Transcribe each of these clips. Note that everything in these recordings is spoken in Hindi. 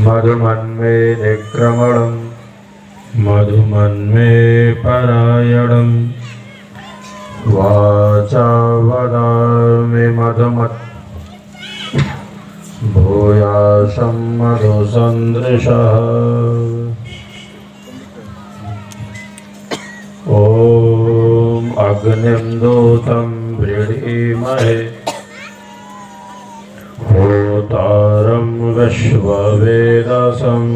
मधुमन्मे निक्रमणं मधुमन्मे परायणं वाचा वदामि मधुमत् भूयासं मधुसन्दृशः। ॐ अग्निं दूतं व्रीडीमहे होतारं विश्ववेदसम्।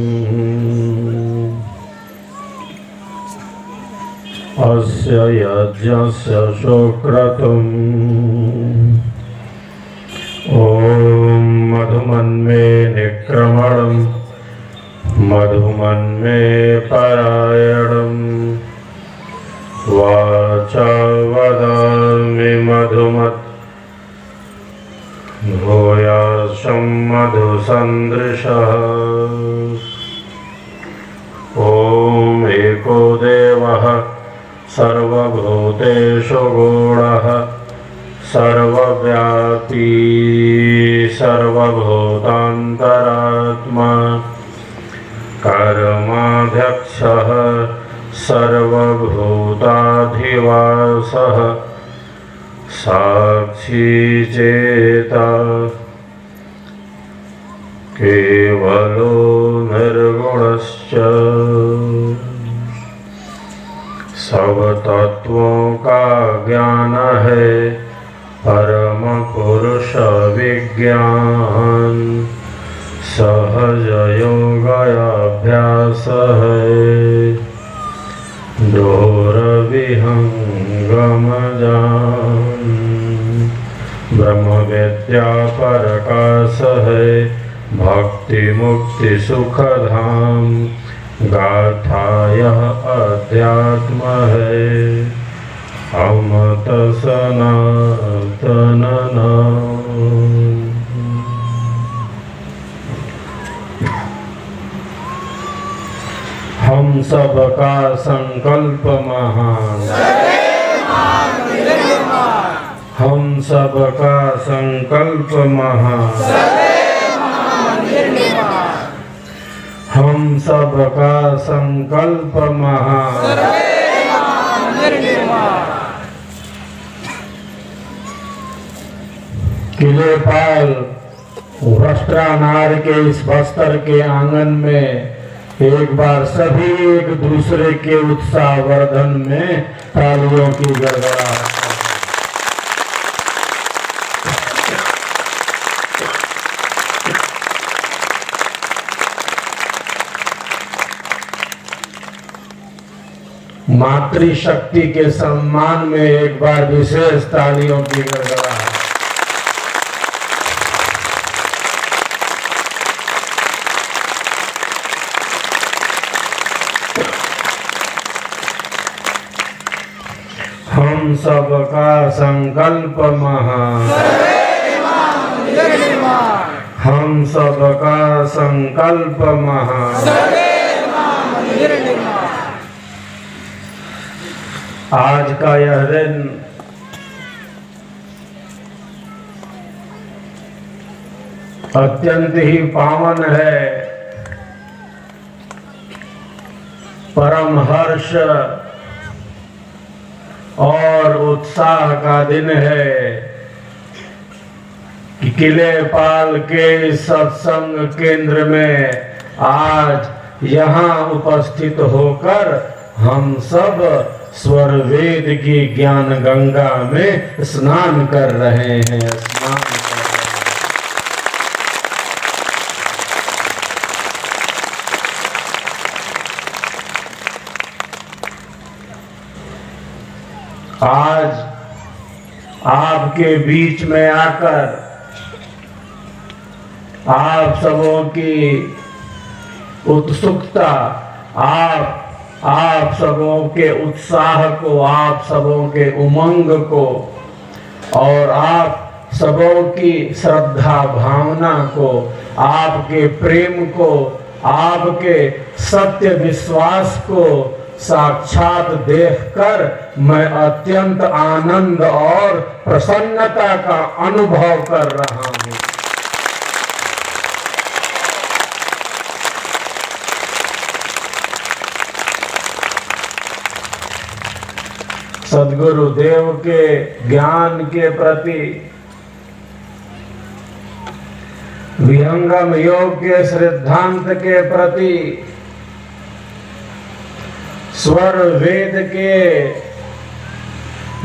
अस्य यज्ञस्य सुक्रतुम्। ॐ मधुमन्मे निक्रमणं मधुमन्मे परायणं वाचा वदामि मधुमत् भूयासं मधुसन्दृशः। ॐ एको देवः सर्वभूतेषु गूढः सर्वव्यापी सर्वभूतान्तरात्मा कर्माध्यक्षः सर्वभूताधिवासः साक्षी चेता केवलो निर्गुणश्च। सब तत्वों का ज्ञान है परम पुरुष विज्ञान। सहज योग अभ्यास है डोर विहंगम जान। ब्रह्म विद्या प्रकाश है भक्ति मुक्ति सुख धाम। गाथा यह अध्यात्म है अमृत सनातन नाम। हम सब का संकल्प महान। हम सब का संकल्प महान। हम सब का संकल्प महान। किलेपाल वस्त्रानार के इस बस्तर के आंगन में एक बार सभी एक दूसरे के उत्साह वर्धन में तालियों की गड़गड़ाहट। मातृशक्ति के सम्मान में एक बार विशेष तालियों की गड़गड़ाहट। हम सब का संकल्प महान। हम सब का संकल्प महान। आज का यह दिन अत्यंत ही पावन है। परम हर्ष और उत्साह का दिन है कि किलेपाल के सत्संग केंद्र में आज यहाँ उपस्थित होकर हम सब स्वर वेद की ज्ञान गंगा में स्नान कर रहे हैं। आज आपके बीच में आकर आप सबों की उत्सुकता, आप सबों के उत्साह को, आप सबों के उमंग को और आप सबों की श्रद्धा भावना को, आपके प्रेम को, आपके सत्य विश्वास को साक्षात देखकर मैं अत्यंत आनंद और प्रसन्नता का अनुभव कर रहा हूँ। सद्गुरु देव के ज्ञान के प्रति, विहंगम योग के सिद्धांत के प्रति, स्वर वेद के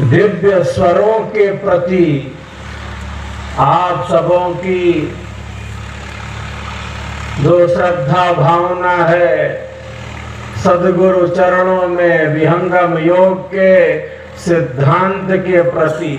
दिव्य स्वरों के प्रति आप सबों की जो श्रद्धा भावना है, सद्गुरु चरणों में विहंगम योग के सिद्धांत के प्रति,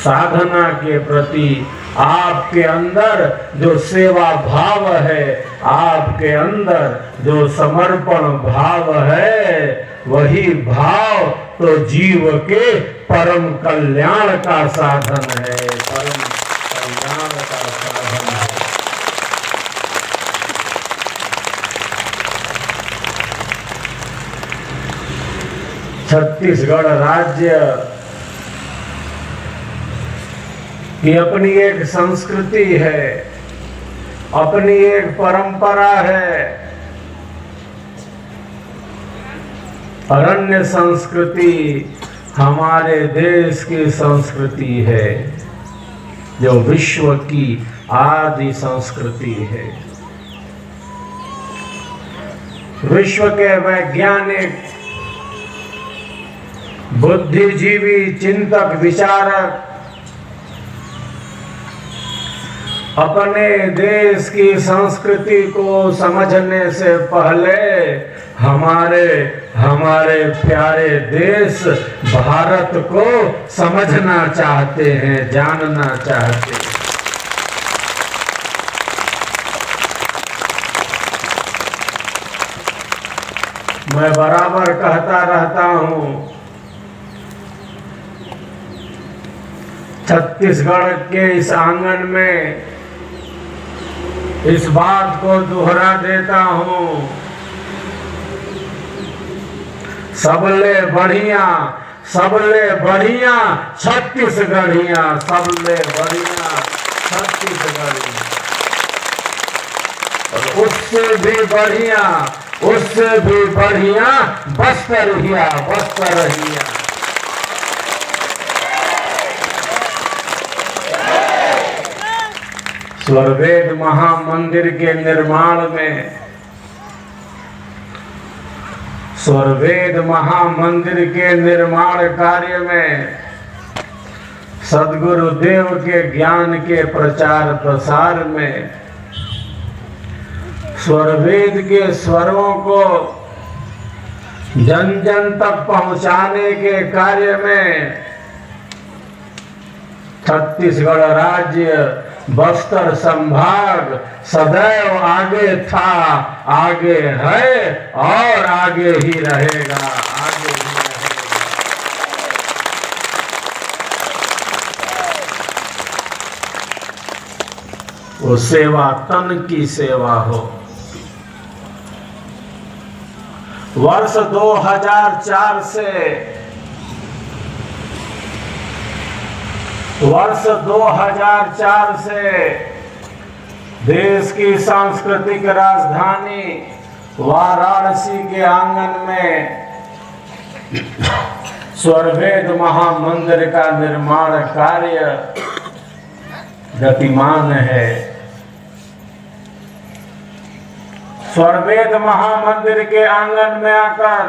साधना के प्रति आपके अंदर जो सेवा भाव है, आपके अंदर जो समर्पण भाव है, वही भाव तो जीव के परम कल्याण का साधन है, परम कल्याण का साधन है। छत्तीसगढ़ राज्य की अपनी एक संस्कृति है, अपनी एक परंपरा है। अरण्य संस्कृति हमारे देश की संस्कृति है, जो विश्व की आदि संस्कृति है। विश्व के वैज्ञानिक, बुद्धिजीवी, चिंतक, विचारक अपने देश की संस्कृति को समझने से पहले हमारे प्यारे देश भारत को समझना चाहते हैं, जानना चाहते हैं। मैं बराबर कहता रहता हूँ, छत्तीसगढ़ के इस आंगन में इस बात को दोहरा देता हूँ, सबले बढ़िया छत्तीसगढ़िया, सबले बढ़िया छत्तीसगढ़िया। और उससे भी बढ़िया बस्तरहिया। स्वरवेद महामंदिर के निर्माण में, स्वरवेद महामंदिर के निर्माण कार्य में, सद्गुरु देव के ज्ञान के प्रचार प्रसार में, स्वरवेद के स्वरों को जन जन तक पहुंचाने के कार्य में छत्तीसगढ़ राज्य, बस्तर संभाग सदैव आगे था, आगे है और आगे ही रहेगा, आगे ही रहेगा। वो सेवा तन की सेवा हो। वर्ष 2004 से देश की सांस्कृतिक राजधानी वाराणसी के आंगन में स्वरवेद महामंदिर का निर्माण कार्य गतिमान है। स्वरवेद महामंदिर के आंगन में आकर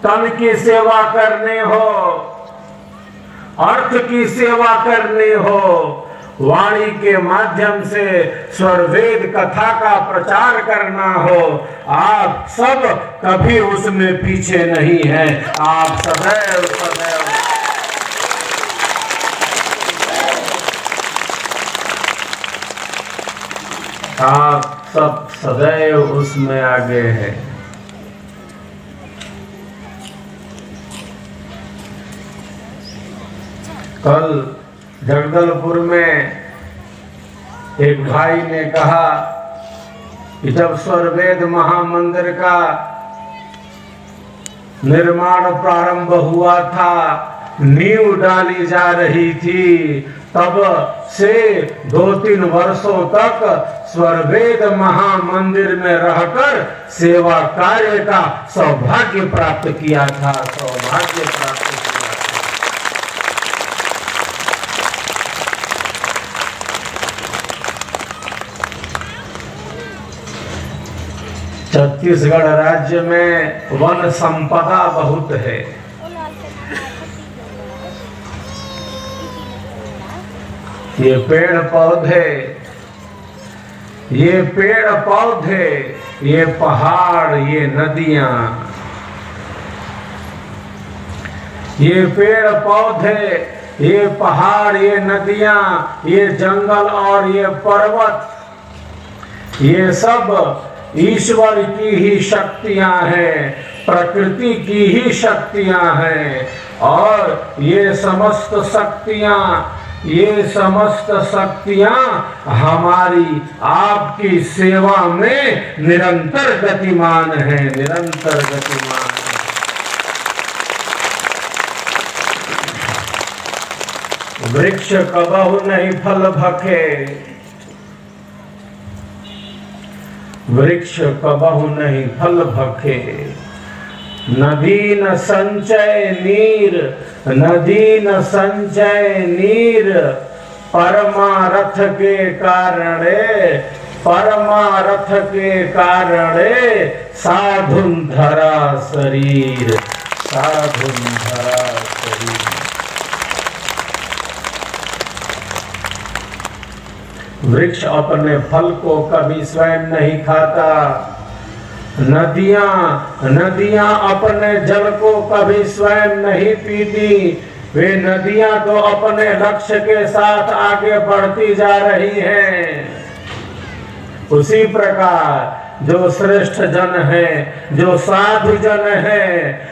तन की सेवा करनी हो, अर्थ की सेवा करनी हो, वाणी के माध्यम से स्वरवेद कथा का प्रचार करना हो, आप सब कभी उसमें पीछे नहीं हैं। आप सदैव आप सब सदैव उसमें आगे हैं। कल जगदलपुर में एक भाई ने कहा कि जब स्वरवेद महामंदिर का निर्माण प्रारंभ हुआ था, नींव डाली जा रही थी, तब से 2-3 वर्षों तक स्वरवेद महामंदिर में रहकर सेवा कार्य का सौभाग्य प्राप्त किया था। छत्तीसगढ़ राज्य में वन संपदा बहुत है। ये पेड़ पौधे, ये पहाड़, ये नदियां, ये पेड़ पौधे, ये पहाड़, ये नदियां, ये जंगल और ये पर्वत, ये सब ईश्वर की ही शक्तियां हैं, प्रकृति की ही शक्तियां हैं। और ये समस्त शक्तियां हमारी आपकी सेवा में निरंतर गतिमान हैं। वृक्ष कबहु नहीं फल भखे, वृक्ष कबहु नहीं फल भखे, नदी न संचय नीर, परमारथ के कारणे साधुन धरा शरीर। वृक्ष अपने फल को कभी स्वयं नहीं खाता, नदियां अपने जल को कभी स्वयं नहीं पीती। वे नदियां तो अपने लक्ष्य के साथ आगे बढ़ती जा रही हैं। उसी प्रकार जो श्रेष्ठ जन है, जो साधु जन है,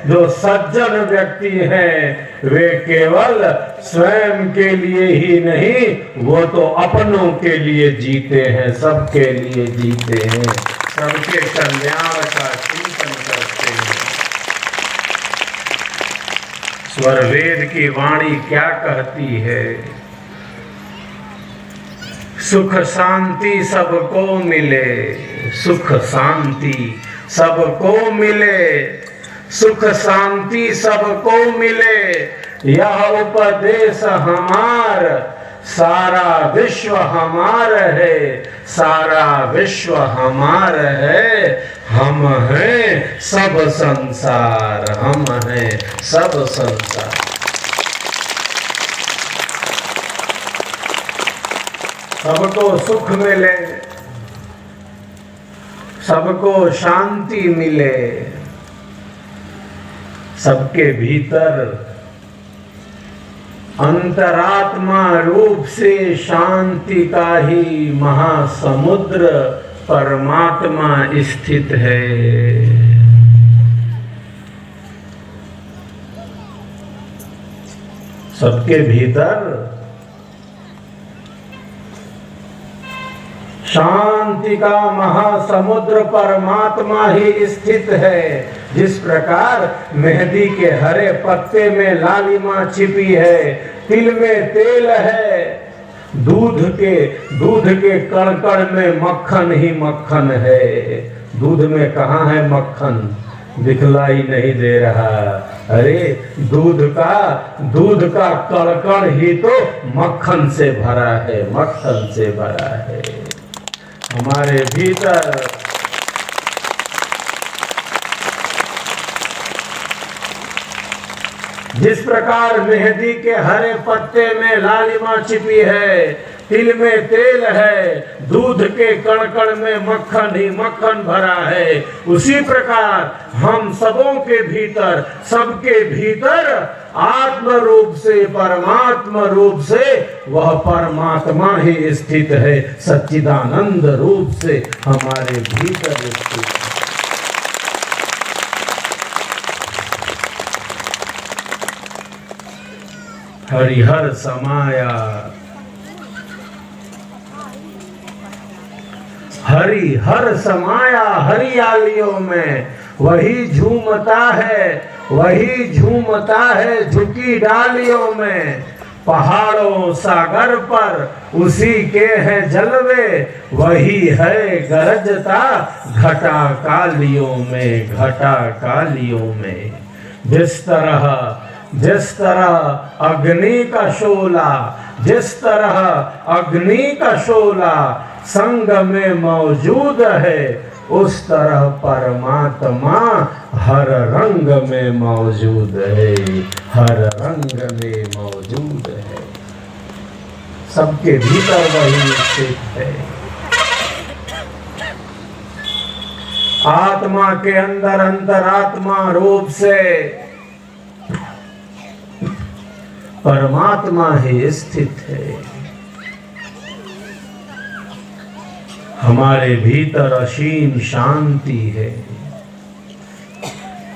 जो सज्जन व्यक्ति हैं, वे केवल स्वयं के लिए ही नहीं, वो तो अपनों के लिए जीते हैं, सबके लिए जीते हैं, सबके कल्याण का चिंतन करते हैं। स्वरवेद की वाणी क्या कहती है? सुख शांति सबको मिले, सुख शांति सबको मिले, सुख शांति सबको मिले, यह उपदेश हमार, सारा विश्व हमार है, सारा विश्व हमार है, हम हैं सब संसार, हम हैं सब संसार। सबको सुख मिले, सबको शांति मिले, सबके भीतर अंतरात्मा रूप से शांति का ही महासमुद्र परमात्मा स्थित है। सबके भीतर शांति का महासमुद्र परमात्मा ही स्थित है। जिस प्रकार मेहंदी के हरे पत्ते में लालिमा छिपी है, तिल में तेल है, दूध के कण में मक्खन ही मक्खन है। दूध में कहाँ है मक्खन? दिखलाई नहीं दे रहा। अरे दूध का कण ही तो मक्खन से भरा है, मक्खन से भरा है। हमारे भीतर जिस प्रकार मेहंदी के हरे पत्ते में लालिमा छिपी है, तिल में तेल है, दूध के कण कण में मक्खन ही मक्खन भरा है। उसी प्रकार हम सबों के भीतर, सबके भीतर आत्म रूप से, परमात्मा रूप से वह परमात्मा ही स्थित है, सच्चिदानंद रूप से हमारे भीतर स्थित है। हरिहर समाया, हरिहर समाया हरियालियों में, वही झूमता है, वही झूमता है झुकी डालियों में। पहाड़ों सागर पर उसी के हैं जलवे, वही है गरजता घटा कालियों में, घटा कालियों में। जिस तरह अग्नि का शोला, जिस तरह अग्नि का शोला संग में मौजूद है, उस तरह परमात्मा हर रंग में मौजूद है, हर रंग में मौजूद है। सबके भीतर वही स्थित है। आत्मा के अंदर अंतरात्मा रूप से परमात्मा ही स्थित है। हमारे भीतर असीम शांति है।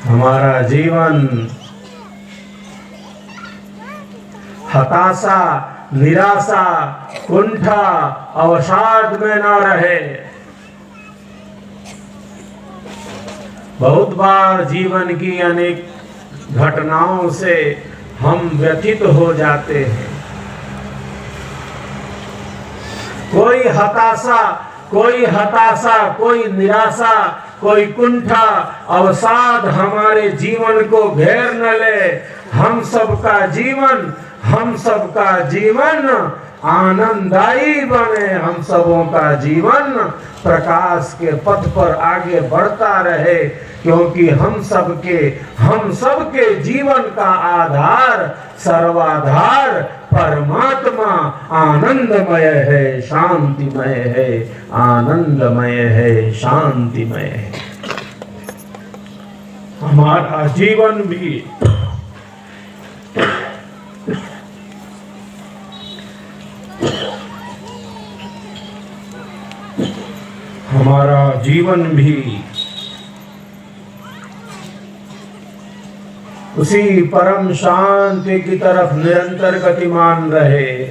हमारा जीवन हताशा, निराशा, कुंठा, अवसाद में न रहे। बहुत बार जीवन की अनेक घटनाओं से हम व्यथित हो जाते हैं। कोई हताशा, कोई निराशा, कोई कुंठा, अवसाद हमारे जीवन को घेर न ले। हम सबका जीवन आनंददायी बने, हम सबों का जीवन प्रकाश के पथ पर आगे बढ़ता रहे, क्योंकि हम सबके जीवन का आधार, सर्वाधार परमात्मा आनंदमय है, शांतिमय है, आनंदमय है, शांतिमय है। हमारा जीवन भी उसी परम शांति की तरफ निरंतर गतिमान रहे।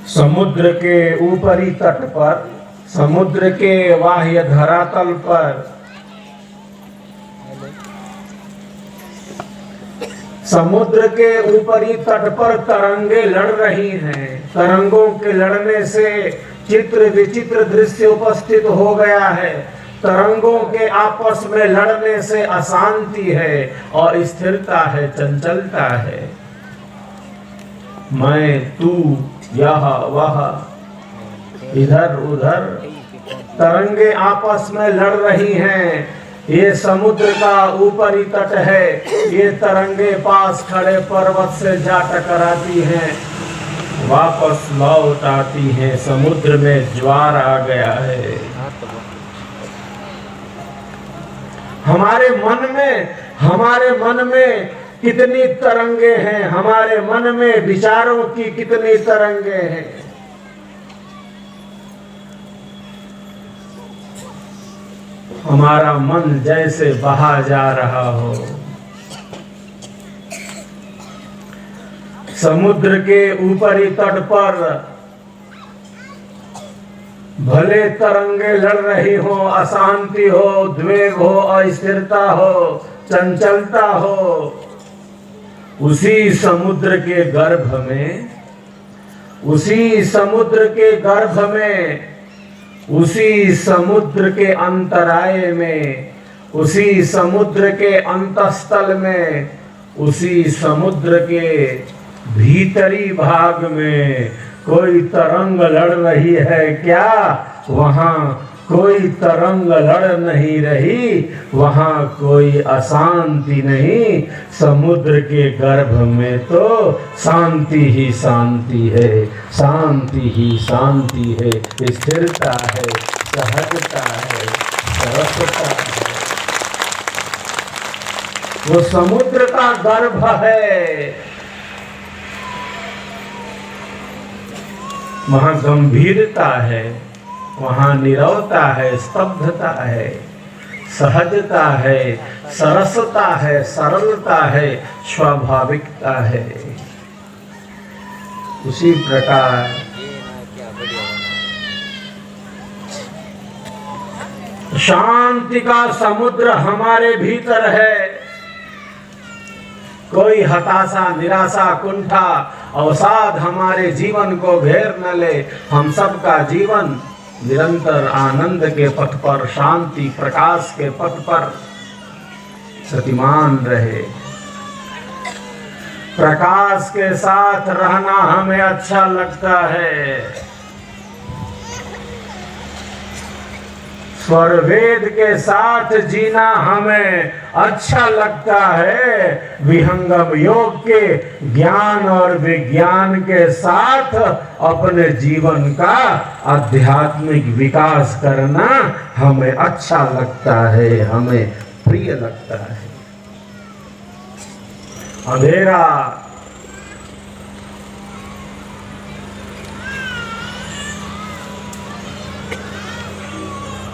समुद्र के ऊपरी तट पर, समुद्र के बाह्य धरातल पर, समुद्र के ऊपरी तट पर तरंगे लड़ रही हैं। तरंगों के लड़ने से चित्र विचित्र दृश्य उपस्थित हो गया है। तरंगों के आपस में लड़ने से अशांति है और स्थिरता है, चंचलता है। मैं, तू, यह वह, इधर उधर तरंगे आपस में लड़ रही हैं। ये समुद्र का ऊपरी तट है। ये तरंगे पास खड़े पर्वत से जा टकराती हैं, वापस लौट आती हैं। समुद्र में ज्वार आ गया है। हमारे मन में कितनी तरंगे हैं, हमारे मन में विचारों की कितनी तरंगे हैं। हमारा मन जैसे बहा जा रहा हो। समुद्र के ऊपरी तट पर भले तरंगे लड़ रही हो, अशांति हो, उद्वेग हो, अस्थिरता हो, चंचलता हो, उसी समुद्र के गर्भ में, उसी समुद्र के गर्भ में, उसी समुद्र के अंतराय में, उसी समुद्र के अंतस्थल में, उसी समुद्र के भीतरी भाग में कोई तरंग लड़ रही है क्या? वहां कोई तरंग लड़ नहीं रही, वहाँ कोई अशांति नहीं। समुद्र के गर्भ में तो शांति ही शांति है, शांति ही शांति है, स्थिरता है, सहजता है, सरसता है। वो समुद्र का गर्भ है, वहाँ गंभीरता है, वहाँ नीरवता है, स्तब्धता है, सहजता है, सरसता है, सरलता है, स्वाभाविकता है। उसी प्रकार शांति का समुद्र हमारे भीतर है। कोई हताशा, निराशा, कुंठा, अवसाद हमारे जीवन को घेर न ले। हम सबका जीवन निरंतर आनंद के पथ पर, शांति प्रकाश के पथ पर गतिमान रहे। प्रकाश के साथ रहना हमें अच्छा लगता है। स्वर वेद के साथ जीना हमें अच्छा लगता है। विहंगम योग के ज्ञान और विज्ञान के साथ अपने जीवन का आध्यात्मिक विकास करना हमें अच्छा लगता है, हमें प्रिय लगता है। अंधेरा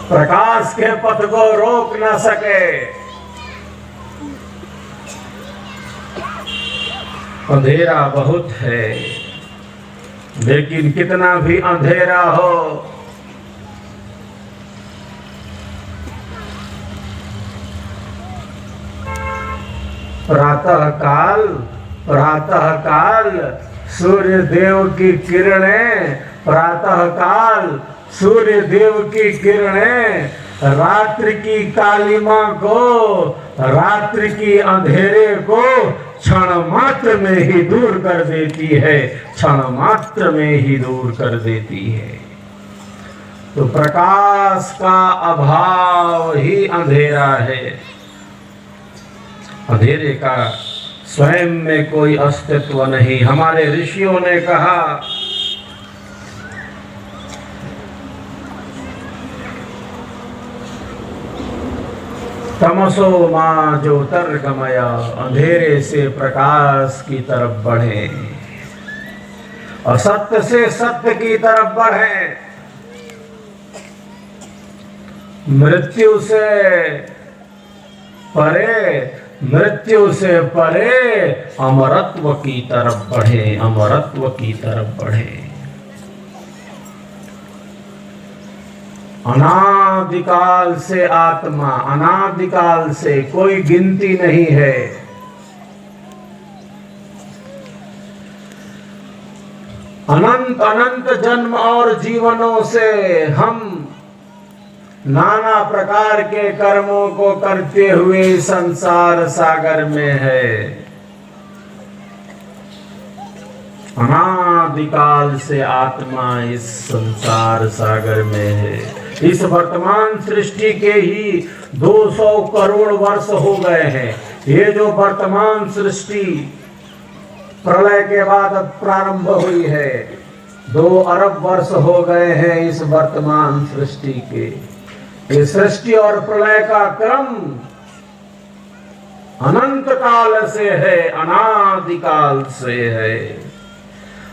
प्रकाश के पथ को रोक न सके। अंधेरा बहुत है, लेकिन कितना भी अंधेरा हो, प्रातः काल सूर्य देव की किरणें, प्रातः काल सूर्य देव की किरणें रात्रि की कालिमा को, रात्रि की अंधेरे को क्षण मात्र में ही दूर कर देती है, क्षण मात्र में ही दूर कर देती है। तो प्रकाश का अभाव ही अंधेरा है। अंधेरे का स्वयं में कोई अस्तित्व नहीं। हमारे ऋषियों ने कहा, तमसो मां ज्योतिर्गमय, अंधेरे से प्रकाश की तरफ बढ़े, असत्य से सत्य की तरफ बढ़े, मृत्यु से परे अमरत्व की तरफ बढ़े, अमरत्व की तरफ बढ़े। अनादिकाल से आत्मा, अनादिकाल से कोई गिनती नहीं है। अनंत अनंत जन्म और जीवनों से हम नाना प्रकार के कर्मों को करते हुए संसार सागर में है। अनादिकाल से आत्मा इस संसार सागर में है। इस वर्तमान सृष्टि के ही 200 करोड़ वर्ष हो गए हैं। ये जो वर्तमान सृष्टि प्रलय के बाद प्रारंभ हुई है, 2 अरब वर्ष हो गए हैं इस वर्तमान सृष्टि के। ये सृष्टि और प्रलय का क्रम अनंत काल से है, अनादिकाल से है।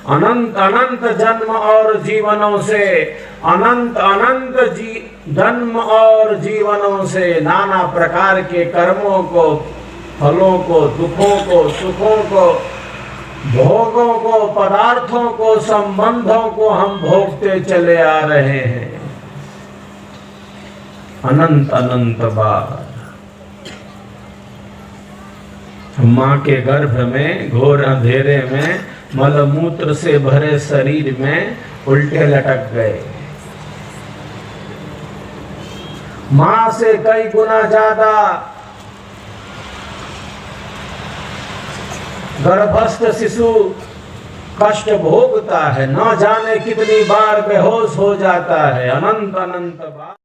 अनंत अनंत जन्म और जीवनों से, अनंत अनंत जन्म और जीवनों से नाना प्रकार के कर्मों को, फलों को, दुखों को, सुखों को, भोगों को, पदार्थों को, संबंधों को हम भोगते चले आ रहे हैं अनंत अनंत बार। मां के गर्भ में घोर अंधेरे में मलमूत्र से भरे शरीर में उल्टे लटक गए। मां से कई गुना ज्यादा गर्भस्थ शिशु कष्ट भोगता है, न जाने कितनी बार बेहोश हो जाता है, अनंत अनंत बार।